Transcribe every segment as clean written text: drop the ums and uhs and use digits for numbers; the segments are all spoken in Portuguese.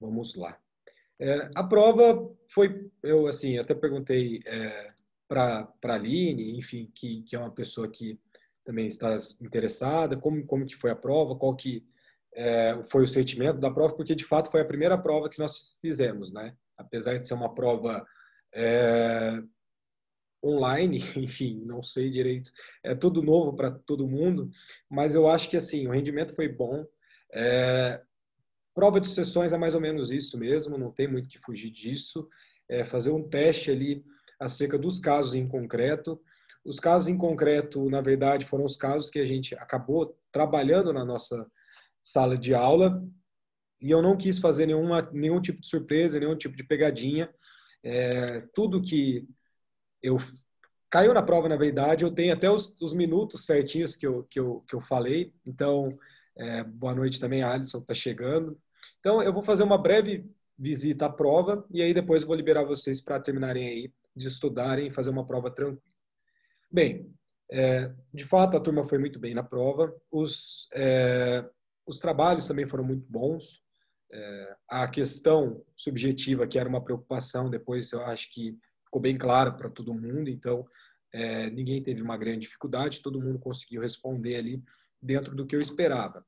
Vamos lá. A prova foi, eu assim, até perguntei para a Aline, enfim, que é uma pessoa que também está interessada, como que foi a prova, qual que foi o sentimento da prova, porque de fato foi a primeira prova que nós fizemos, né? Apesar de ser uma prova é, online, enfim, não sei direito, é tudo novo para todo mundo, mas eu acho que assim, o rendimento foi bom. É, Prova de sessões é mais ou menos isso mesmo, não tem muito que fugir disso. Fazer um teste ali acerca dos casos em concreto. Os casos em concreto, na verdade, foram os casos que a gente acabou trabalhando na nossa sala de aula e eu não quis fazer nenhum tipo de surpresa, nenhum tipo de pegadinha. Tudo que eu caiu na prova, na verdade, eu tenho até os minutos certinhos que eu falei. Então, boa noite também, Alisson, que está chegando. Então, eu vou fazer uma breve visita à prova e aí depois eu vou liberar vocês para terminarem aí de estudarem e fazer uma prova tranquila. Bem, de fato, a turma foi muito bem na prova. Os trabalhos também foram muito bons. A questão subjetiva, que era uma preocupação, depois eu acho que ficou bem claro para todo mundo. Então, ninguém teve uma grande dificuldade, todo mundo conseguiu responder ali dentro do que eu esperava.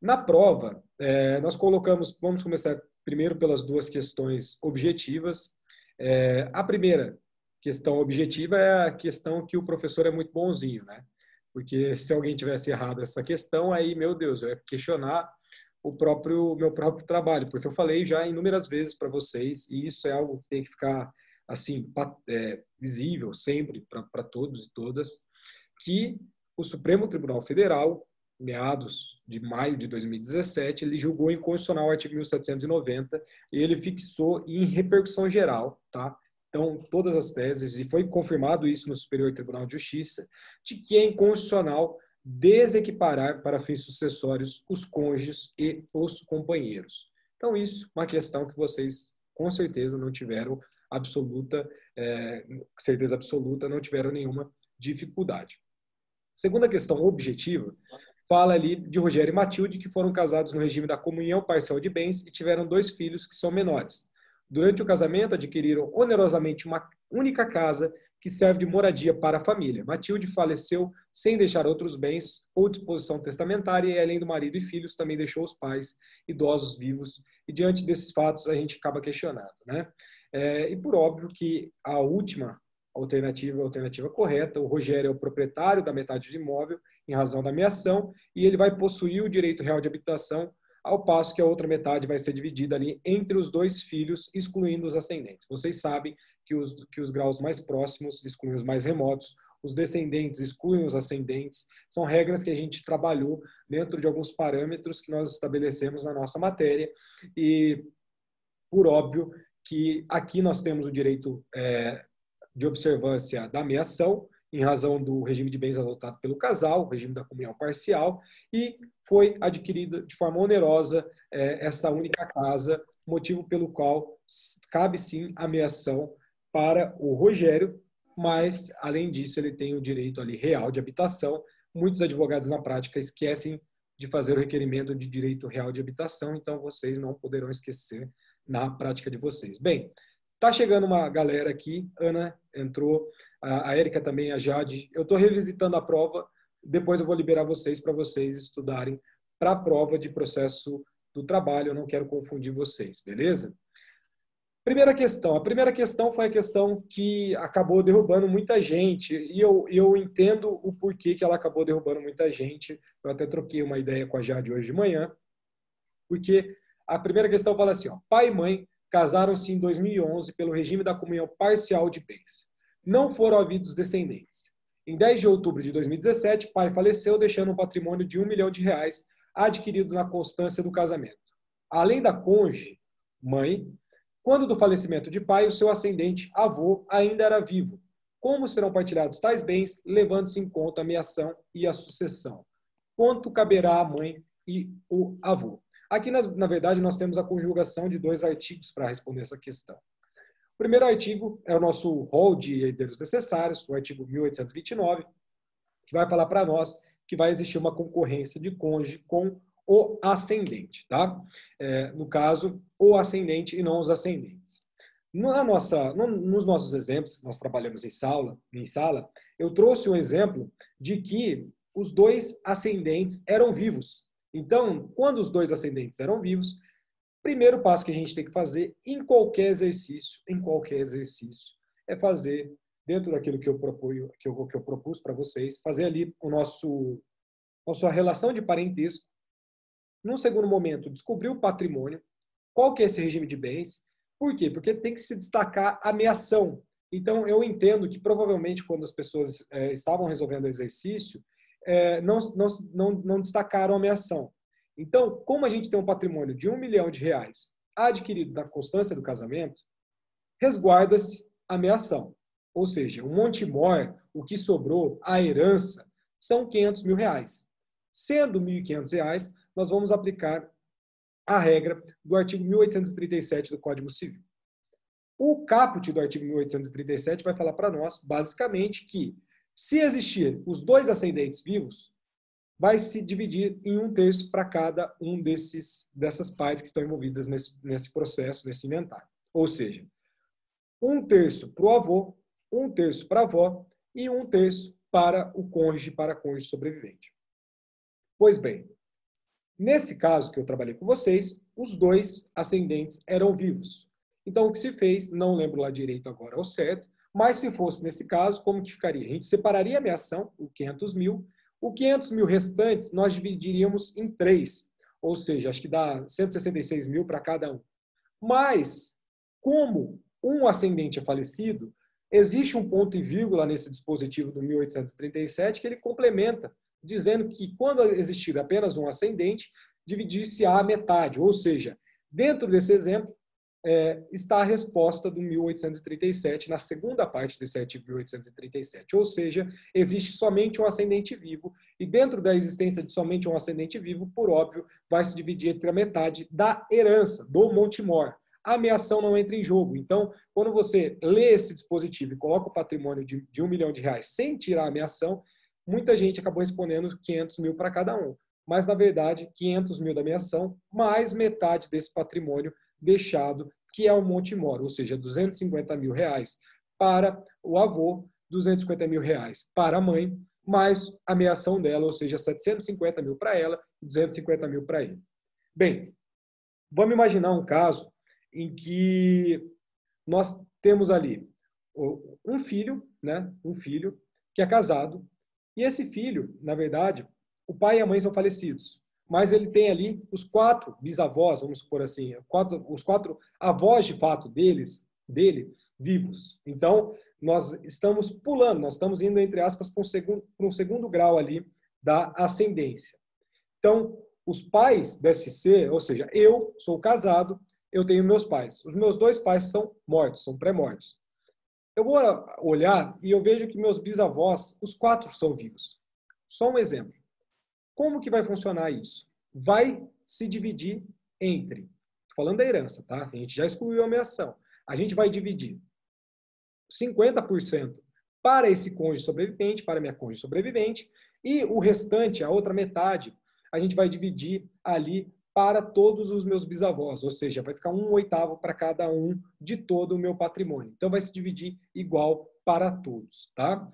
Na prova, nós colocamos, vamos começar primeiro pelas duas questões objetivas. A primeira questão objetiva é a questão que o professor é muito bonzinho, né? Porque se alguém tivesse errado essa questão, aí, meu Deus, eu ia questionar meu próprio trabalho, porque eu falei já inúmeras vezes para vocês, e isso é algo que tem que ficar assim visível sempre para todos e todas, que o Supremo Tribunal Federal, meados de maio de 2017, ele julgou inconstitucional o artigo 1790 e ele fixou em repercussão geral, tá? Então, todas as teses, e foi confirmado isso no Superior Tribunal de Justiça, de que é inconstitucional desequiparar para fins sucessórios os cônjuges e os companheiros. Então, isso é uma questão que vocês, com certeza, não tiveram certeza absoluta, não tiveram nenhuma dificuldade. Segunda questão objetiva, fala ali de Rogério e Matilde, que foram casados no regime da comunhão parcial de bens e tiveram 2 filhos que são menores. Durante o casamento, adquiriram onerosamente uma única casa que serve de moradia para a família. Matilde faleceu sem deixar outros bens ou disposição testamentária e, além do marido e filhos, também deixou os pais idosos vivos. E diante desses fatos, a gente acaba questionando, né? E por óbvio que a última alternativa, a alternativa correta, o Rogério é o proprietário da metade do imóvel em razão da meação e ele vai possuir o direito real de habitação, ao passo que a outra metade vai ser dividida ali entre os 2 filhos, excluindo os ascendentes. Vocês sabem que os graus mais próximos excluem os mais remotos, os descendentes excluem os ascendentes, são regras que a gente trabalhou dentro de alguns parâmetros que nós estabelecemos na nossa matéria e, por óbvio, que aqui nós temos o direito de observância da meação, em razão do regime de bens adotado pelo casal, o regime da comunhão parcial, e foi adquirida de forma onerosa essa única casa, motivo pelo qual cabe sim a meação para o Rogério, mas, além disso, ele tem o direito ali real de habitação. Muitos advogados na prática esquecem de fazer o requerimento de direito real de habitação, então vocês não poderão esquecer na prática de vocês. Bem, tá chegando uma galera aqui, Ana entrou, a Érica também, a Jade. Eu estou revisitando a prova, depois eu vou liberar vocês para vocês estudarem para a prova de processo do trabalho, eu não quero confundir vocês, beleza? Primeira questão. A primeira questão foi a questão que acabou derrubando muita gente, e eu entendo o porquê que ela acabou derrubando muita gente. Eu até troquei uma ideia com a Jade hoje de manhã, porque a primeira questão fala assim, ó, pai e mãe casaram-se em 2011 pelo regime da comunhão parcial de bens. Não foram havidos descendentes. Em 10 de outubro de 2017, pai faleceu, deixando um patrimônio de R$ 1 milhão adquirido na constância do casamento. Além da cônjuge, mãe, quando do falecimento de pai, o seu ascendente, avô, ainda era vivo. Como serão partilhados tais bens, levando-se em conta a meação e a sucessão? Quanto caberá à mãe e o avô? Aqui, na verdade, nós temos a conjugação de 2 artigos para responder essa questão. O primeiro artigo é o nosso rol de herdeiros necessários, o artigo 1829, que vai falar para nós que vai existir uma concorrência de cônjuge com o ascendente, tá? No caso, o ascendente e não os ascendentes. Nos nossos exemplos, que nós trabalhamos em sala, eu trouxe um exemplo de que os dois ascendentes eram vivos. Então, quando os dois ascendentes eram vivos, primeiro passo que a gente tem que fazer em qualquer exercício, é fazer, dentro daquilo que eu propus para vocês, fazer ali a sua relação de parentesco. Num segundo momento, descobrir o patrimônio, qual que é esse regime de bens. Por quê? Porque tem que se destacar a meação. Então, eu entendo que provavelmente quando as pessoas estavam resolvendo o exercício, não destacaram a meação. Então, como a gente tem um patrimônio de R$1 milhão adquirido na constância do casamento, resguarda-se a meação. Ou seja, o Montemor, o que sobrou, a herança, são R$500 mil. Sendo R$1.500, nós vamos aplicar a regra do artigo 1837 do Código Civil. O caput do artigo 1837 vai falar para nós, basicamente, que se existir os dois ascendentes vivos, vai se dividir em 1/3 para cada um dessas partes que estão envolvidas nesse processo, nesse inventário. Ou seja, 1/3 para o avô, 1/3 para a avó e 1/3 para o cônjuge, para a cônjuge sobrevivente. Pois bem, nesse caso que eu trabalhei com vocês, os dois ascendentes eram vivos. Então, o que se fez, não lembro lá direito agora ao certo, mas se fosse nesse caso, como que ficaria? A gente separaria a meação, o 500 mil, o 500 mil restantes nós dividiríamos em 3, ou seja, acho que dá 166 mil para cada um. Mas, como um ascendente é falecido, existe um ponto e vírgula nesse dispositivo do 1837 que ele complementa, dizendo que quando existir apenas um ascendente, dividir-se-á a metade, ou seja, dentro desse exemplo, está a resposta do 1837, na segunda parte desse artigo 1837. Ou seja, existe somente um ascendente vivo, e dentro da existência de somente um ascendente vivo, por óbvio, vai se dividir entre a metade da herança, do Montemor. A meação não entra em jogo. Então, quando você lê esse dispositivo e coloca o patrimônio de R$1 milhão sem tirar a meação, muita gente acabou respondendo 500 mil para cada um. Mas, na verdade, 500 mil da meação, mais metade desse patrimônio deixado, que é o Montemor, ou seja, R$250 mil para o avô, R$250 mil para a mãe, mais a meação dela, ou seja, 750 mil para ela e 250 mil para ele. Bem, vamos imaginar um caso em que nós temos ali um filho, né, que é casado, e esse filho, na verdade, o pai e a mãe são falecidos, mas ele tem ali os 4 bisavós, vamos supor assim, os 4 avós de fato dele, vivos. Então, nós estamos pulando, nós estamos indo, entre aspas, para um segundo grau ali da ascendência. Então, os pais desse ser, ou seja, eu sou casado, eu tenho meus pais. Os meus 2 pais são mortos, são pré-mortos. Eu vou olhar e eu vejo que meus bisavós, os 4 são vivos. Só um exemplo. Como que vai funcionar isso? Vai se dividir entre, falando da herança, tá? A gente já excluiu a meação. A gente vai dividir 50% para esse cônjuge sobrevivente, para minha cônjuge sobrevivente, e o restante, a outra metade, a gente vai dividir ali para todos os meus bisavós, ou seja, vai ficar 1/8 para cada um de todo o meu patrimônio. Então, vai se dividir igual para todos, tá?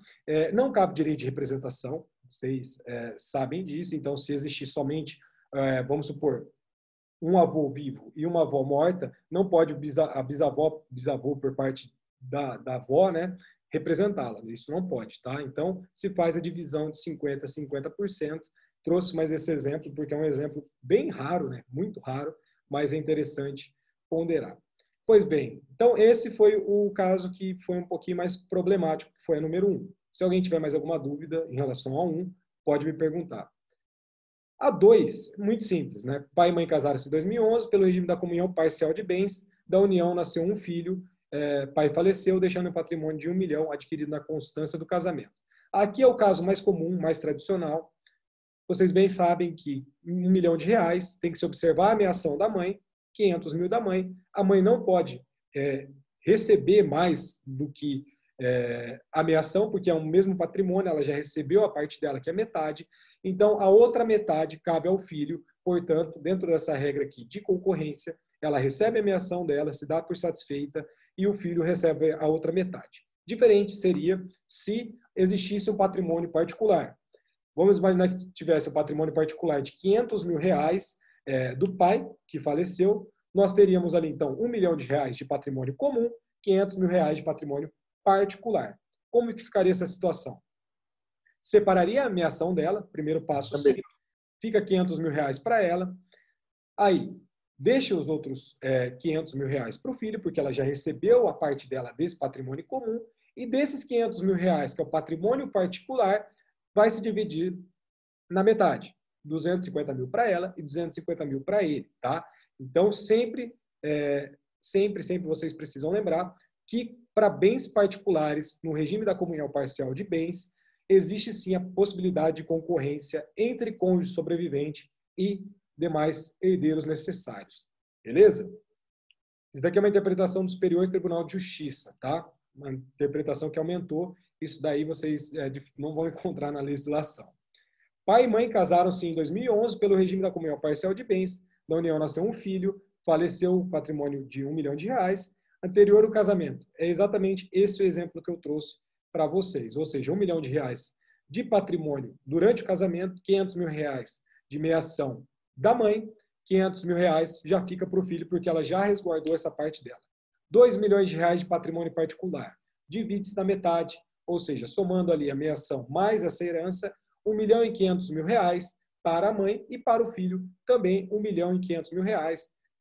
Não cabe direito de representação, vocês sabem disso. Então, se existir somente, vamos supor, um avô vivo e uma avó morta, não pode a bisavô por parte da avó, né, representá-la. Isso não pode, tá? Então, se faz a divisão de 50% a 50%. Trouxe mais esse exemplo porque é um exemplo bem raro, né? Muito raro, mas é interessante ponderar. Pois bem, então esse foi o caso que foi um pouquinho mais problemático, que foi a número 1. Se alguém tiver mais alguma dúvida em relação a 1, pode me perguntar. A 2, muito simples, né? Pai e mãe casaram-se em 2011, pelo regime da comunhão parcial de bens, da união nasceu um filho, pai faleceu, deixando um patrimônio de R$1 milhão adquirido na constância do casamento. Aqui é o caso mais comum, mais tradicional. Vocês bem sabem que R$1 milhão tem que se observar a meação da mãe, 500 mil da mãe. A mãe não pode receber mais do que a meação, porque é o mesmo patrimônio, ela já recebeu a parte dela, que é metade. Então, a outra metade cabe ao filho, portanto, dentro dessa regra aqui de concorrência, ela recebe a meação dela, se dá por satisfeita e o filho recebe a outra metade. Diferente seria se existisse um patrimônio particular. Vamos imaginar que tivesse um patrimônio particular de R$ 500.000 do pai, que faleceu, nós teríamos ali, então, R$ 1 milhão de patrimônio comum, R$ 500.000 de patrimônio particular. Como que ficaria essa situação? Separaria a meação dela, primeiro passo sim, fica R$ 500.000 para ela, aí deixa os outros R$ 500.000 para o filho, porque ela já recebeu a parte dela desse patrimônio comum, e desses R$ 500.000, que é o patrimônio particular, vai se dividir na metade. 250 mil para ela e 250 mil para ele, tá? Então, sempre vocês precisam lembrar que para bens particulares, no regime da comunhão parcial de bens, existe sim a possibilidade de concorrência entre cônjuge sobrevivente e demais herdeiros necessários. Beleza? Isso daqui é uma interpretação do Superior Tribunal de Justiça, tá? Uma interpretação que aumentou. Isso daí vocês não vão encontrar na legislação. Pai e mãe casaram-se em 2011 pelo regime da comunhão parcial de bens. Da união nasceu um filho, faleceu o patrimônio de R$ 1 milhão. Anterior ao casamento. É exatamente esse o exemplo que eu trouxe para vocês. Ou seja, R$ 1 milhão de patrimônio durante o casamento, R$ 500.000 de meação da mãe, R$ 500.000 já fica para o filho, porque ela já resguardou essa parte dela. R$ 2 milhões de patrimônio particular. Divide-se na metade, ou seja, somando ali a meação mais essa herança, R$ 1.500.000 para a mãe e para o filho também R$ 1.500.000, R$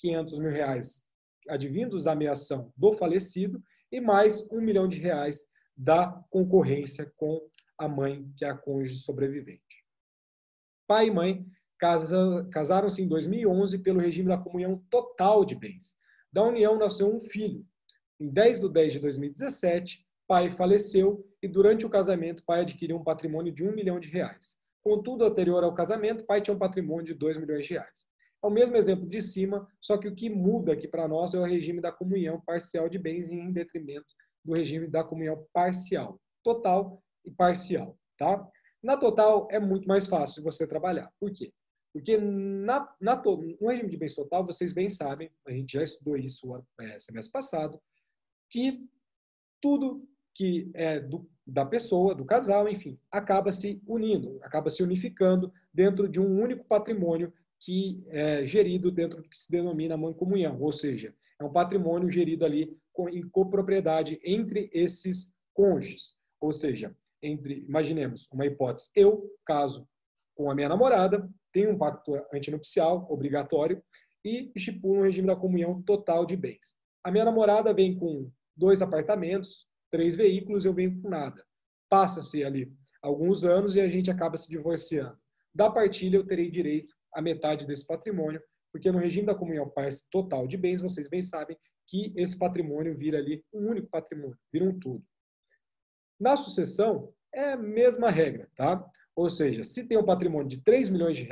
500.000 advindos da meação do falecido e mais R$ 1 milhão da concorrência com a mãe, que é a cônjuge sobrevivente. Pai e mãe casaram-se em 2011 pelo regime da comunhão total de bens. Da união nasceu um filho. Em 10/10/2017, pai faleceu e durante o casamento, pai adquiriu um patrimônio de R$ 1 milhão. Contudo, anterior ao casamento, pai tinha um patrimônio de R$ 2 milhões. É o mesmo exemplo de cima, só que o que muda aqui para nós é o regime da comunhão parcial de bens em detrimento do regime da comunhão parcial, total e parcial, tá? Na total é muito mais fácil de você trabalhar. Por quê? Porque no regime de bens total, vocês bem sabem, a gente já estudou isso semestre passado, que tudo que é da pessoa, do casal, enfim, acaba se unindo, acaba se unificando dentro de um único patrimônio que é gerido dentro do que se denomina mancomunhão, ou seja, é um patrimônio gerido ali em copropriedade entre esses cônjuges, ou seja, imaginemos uma hipótese, eu caso com a minha namorada, tenho um pacto antinupcial obrigatório e estipulo um regime da comunhão total de bens. A minha namorada vem com 2 apartamentos, 3 veículos, eu venho com nada. Passa-se ali alguns anos e a gente acaba se divorciando. Da partilha, eu terei direito à metade desse patrimônio, porque no regime da comunhão total de bens, vocês bem sabem que esse patrimônio vira ali um único patrimônio, vira um tudo. Na sucessão, é a mesma regra, tá? Ou seja, se tem um patrimônio de R$ 3 milhões,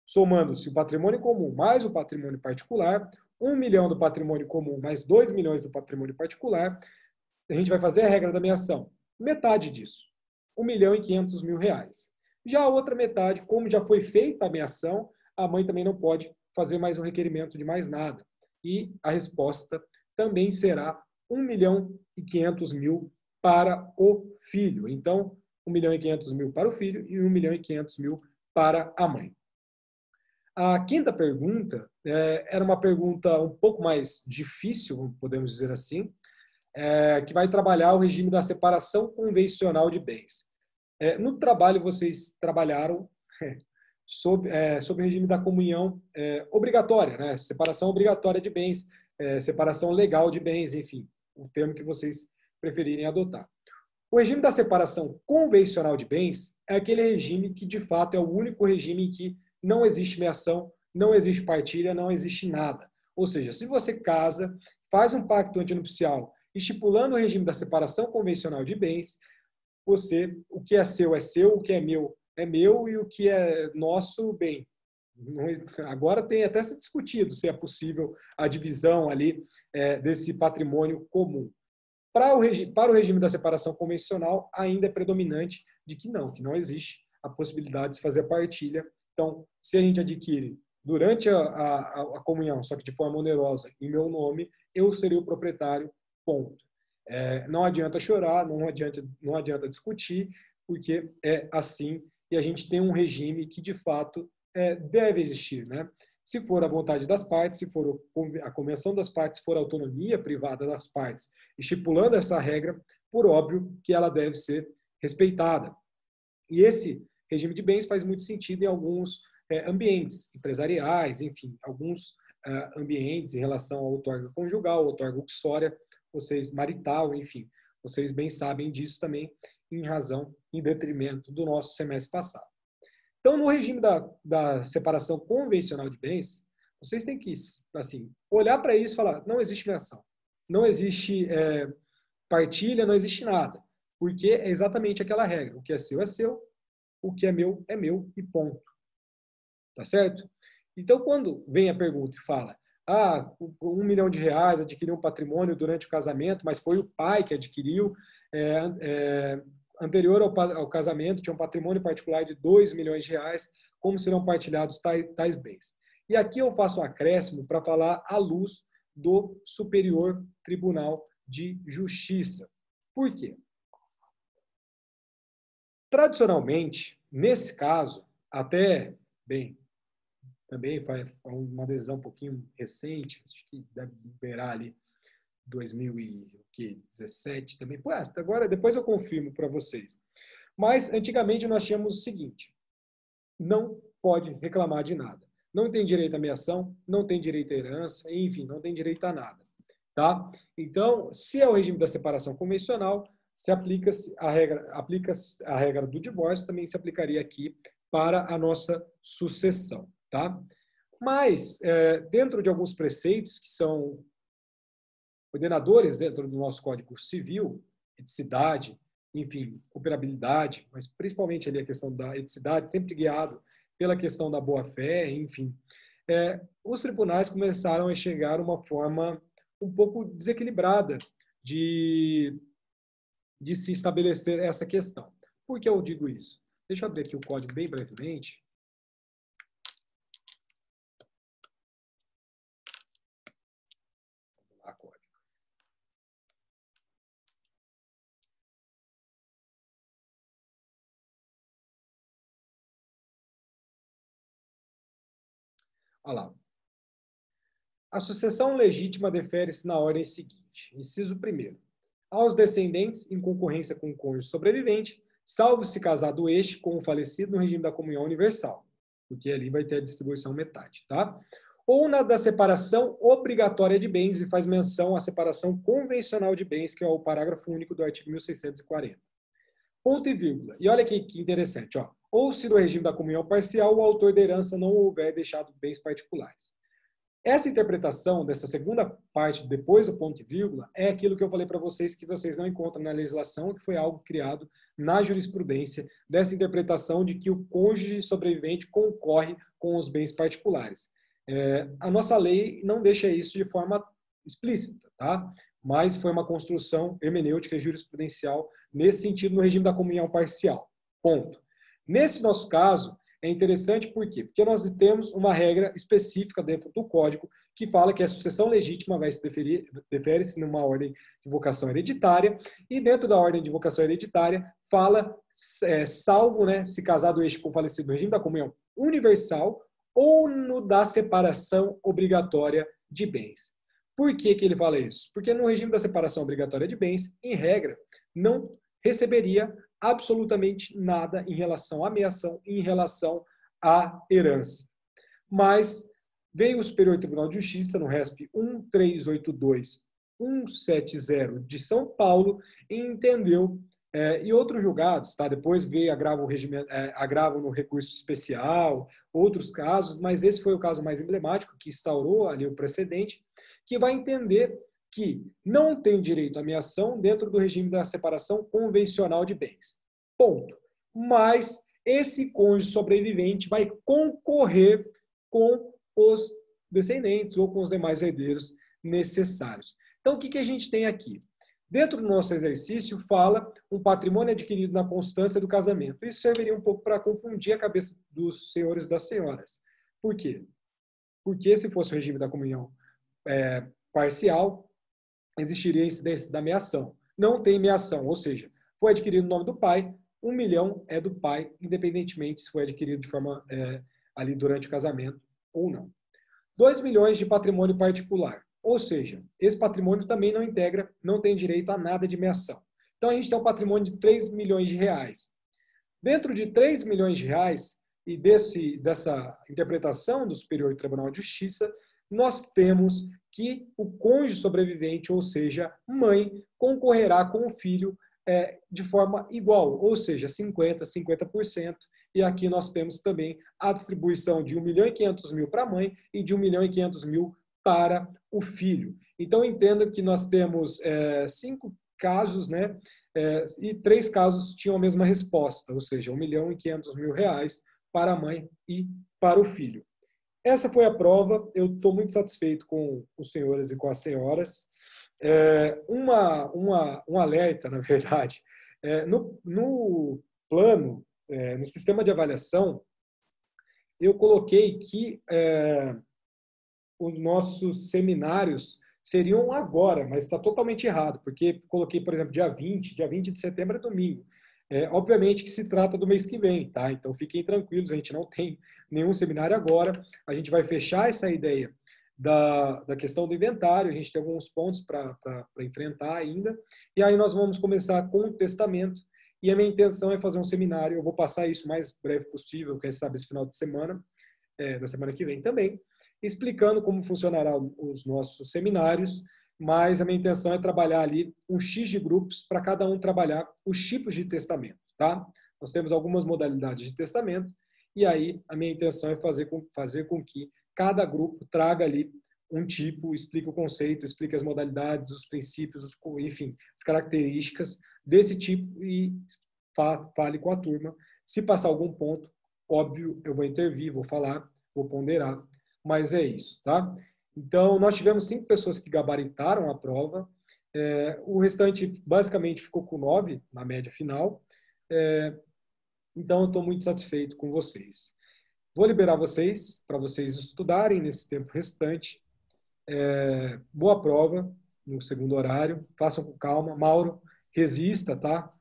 somando-se o patrimônio comum mais o patrimônio particular, 1 milhão do patrimônio comum mais 2 milhões do patrimônio particular, a gente vai fazer a regra da meação. Metade disso, R$ 1.500.000. Já a outra metade, como já foi feita a meação, a mãe também não pode fazer mais um requerimento de mais nada. E a resposta também será R$ 1.500.000 para o filho. Então, R$ 1.500.000 para o filho e R$ 1.500.000 para a mãe. A quinta pergunta era uma pergunta um pouco mais difícil, podemos dizer assim, que vai trabalhar o regime da separação convencional de bens. No trabalho, vocês trabalharam sobre o regime da comunhão obrigatória, né? Separação obrigatória de bens, separação legal de bens, enfim, o termo que vocês preferirem adotar. O regime da separação convencional de bens é aquele regime que, de fato, é o único regime em que não existe meação, não existe partilha, não existe nada. Ou seja, se você casa, faz um pacto antinupcial, estipulando o regime da separação convencional de bens, o que é seu, o que é meu e o que é nosso, bem. Agora tem até se discutido se é possível a divisão ali desse patrimônio comum. Para o regime da separação convencional, ainda é predominante de que não existe a possibilidade de se fazer a partilha Então, se a gente adquire durante a comunhão, só que de forma onerosa, em meu nome, eu serei o proprietário, ponto. Não adianta chorar, não adianta discutir, porque é assim, e a gente tem um regime que, de fato, deve existir, né? Se for a vontade das partes, se for a convenção das partes, se for a autonomia privada das partes, estipulando essa regra, por óbvio que ela deve ser respeitada. E esse regime de bens faz muito sentido em alguns ambientes empresariais, enfim, alguns ambientes em relação ao outorga conjugal, outorga uxória, vocês marital, enfim, vocês bem sabem disso também, em detrimento do nosso semestre passado. Então, no regime da separação convencional de bens, vocês têm que, assim, olhar para isso e falar, não existe meação, não existe partilha, não existe nada, porque é exatamente aquela regra, o que é seu, o que é meu e ponto. Tá certo? Então, quando vem a pergunta e fala, R$1 milhão adquiriu um patrimônio durante o casamento, mas foi o pai que adquiriu, anterior ao casamento, tinha um patrimônio particular de R$2 milhões, como serão partilhados tais bens? E aqui eu faço um acréscimo para falar à luz do Superior Tribunal de Justiça. Por quê? Tradicionalmente, nesse caso, até, bem, também foi uma decisão um pouquinho recente, acho que deve liberar ali 2017 também. Agora, depois eu confirmo para vocês. Mas, antigamente, nós tínhamos o seguinte, não pode reclamar de nada. Não tem direito à meação, não tem direito à herança, enfim, não tem direito a nada. Tá? Então, se é o regime da separação convencional, se aplica a regra do divórcio, também se aplicaria aqui para a nossa sucessão. Tá? Mas, dentro de alguns preceitos que são ordenadores dentro do nosso Código Civil, eticidade, enfim, cooperabilidade, mas principalmente ali a questão da eticidade, sempre guiado pela questão da boa-fé, enfim, os tribunais começaram a enxergar uma forma um pouco desequilibrada de se estabelecer essa questão. Por que eu digo isso? Deixa eu abrir aqui o código bem brevemente. Olha lá. A sucessão legítima defere-se na ordem seguinte. Inciso 1º. Aos descendentes, em concorrência com o cônjuge sobrevivente, salvo se casado este com o falecido no regime da comunhão universal, porque ali vai ter a distribuição metade, tá? Ou na da separação obrigatória de bens, e faz menção à separação convencional de bens, que é o parágrafo único do artigo 1640. Ponto e vírgula. E olha que interessante, ó. Ou se no regime da comunhão parcial o autor da herança não houver deixado bens particulares. Essa interpretação dessa segunda parte, depois do ponto e vírgula, é aquilo que eu falei para vocês que vocês não encontram na legislação, que foi algo criado na jurisprudência, dessa interpretação de que o cônjuge sobrevivente concorre com os bens particulares. A nossa lei não deixa isso de forma explícita, tá? Mas foi uma construção hermenêutica e jurisprudencial nesse sentido no regime da comunhão parcial. Ponto. Nesse nosso caso, é interessante por quê? Porque nós temos uma regra específica dentro do Código que fala que a sucessão legítima vai se defere-se numa ordem de vocação hereditária, e dentro da ordem de vocação hereditária fala, salvo, né, se casado este com o falecido no regime da comunhão universal ou no da separação obrigatória de bens. Por que ele fala isso? Porque no regime da separação obrigatória de bens, em regra, não receberia absolutamente nada em relação à meação e em relação à herança. Mas veio o Superior Tribunal de Justiça, no RESP 1382-170 de São Paulo, e entendeu, e outros julgados, tá? Depois veio agravo no recurso especial, outros casos, mas esse foi o caso mais emblemático, que instaurou ali o precedente, que vai entender que não tem direito à meação dentro do regime da separação convencional de bens. Ponto. Mas esse cônjuge sobrevivente vai concorrer com os descendentes ou com os demais herdeiros necessários. Então, o que a gente tem aqui? Dentro do nosso exercício, fala um patrimônio adquirido na constância do casamento. Isso serviria um pouco para confundir a cabeça dos senhores e das senhoras. Por quê? Porque se fosse o regime da comunhão parcial, existiria a incidência da meação. Não tem meação, ou seja, foi adquirido no nome do pai, 1 milhão é do pai, independentemente se foi adquirido de forma ali durante o casamento ou não. 2 milhões de patrimônio particular, ou seja, esse patrimônio também não integra, não tem direito a nada de meação. Então a gente tem um patrimônio de 3 milhões de reais. Dentro de 3 milhões de reais e dessa interpretação do Superior Tribunal de Justiça, nós temos que o cônjuge sobrevivente, ou seja, mãe, concorrerá com o filho de forma igual, ou seja, 50%. E aqui nós temos também a distribuição de 1.500.000 para a mãe e de 1.500.000 para o filho. Então, entenda que nós temos 5 casos, né? E 3 casos tinham a mesma resposta, ou seja, 1.500.000 reais para a mãe e para o filho. Essa foi a prova, eu estou muito satisfeito com os senhores e com as senhoras. Um alerta, na verdade, no plano, no sistema de avaliação, eu coloquei que os nossos seminários seriam agora, mas está totalmente errado, porque coloquei, por exemplo, dia 20 de setembro é domingo. Obviamente que se trata do mês que vem, tá? Então fiquem tranquilos, a gente não tem nenhum seminário agora, a gente vai fechar essa ideia da questão do inventário, a gente tem alguns pontos para enfrentar ainda, e aí nós vamos começar com o testamento, e a minha intenção é fazer um seminário, eu vou passar isso o mais breve possível, quem sabe esse final de semana, da semana que vem também, explicando como funcionarão os nossos seminários, mas a minha intenção é trabalhar ali um X de grupos para cada um trabalhar os tipos de testamento, tá? Nós temos algumas modalidades de testamento e aí a minha intenção é fazer com que cada grupo traga ali um tipo, explique o conceito, explique as modalidades, os princípios, enfim, as características desse tipo e fale com a turma. Se passar algum ponto, óbvio, eu vou intervir, vou falar, vou ponderar, mas é isso, tá? Então, nós tivemos 5 pessoas que gabaritaram a prova, o restante basicamente ficou com 9 na média final, então eu estou muito satisfeito com vocês. Vou liberar vocês, para vocês estudarem nesse tempo restante. Boa prova no segundo horário, façam com calma. Mauro, resista, tá?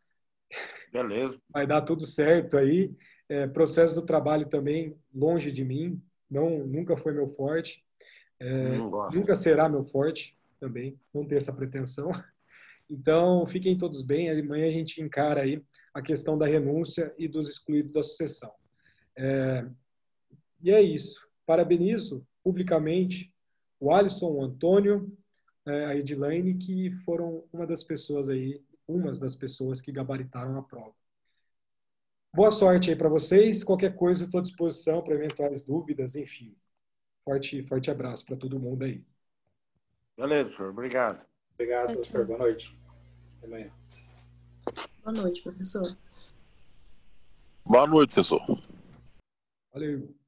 Beleza. Vai dar tudo certo aí. Processo do trabalho também, longe de mim, nunca foi meu forte. Nunca será meu forte também, não ter essa pretensão. Então, fiquem todos bem. Amanhã a gente encara aí a questão da renúncia e dos excluídos da sucessão. E é isso. Parabenizo publicamente o Alisson, o Antônio, a Edilaine, que foram umas das pessoas que gabaritaram a prova. Boa sorte aí para vocês. Qualquer coisa, estou à disposição para eventuais dúvidas, enfim. Forte abraço para todo mundo aí. Beleza, professor. Obrigado. Obrigado, professor. Boa noite. Até amanhã. Boa noite, professor. Boa noite, professor. Valeu.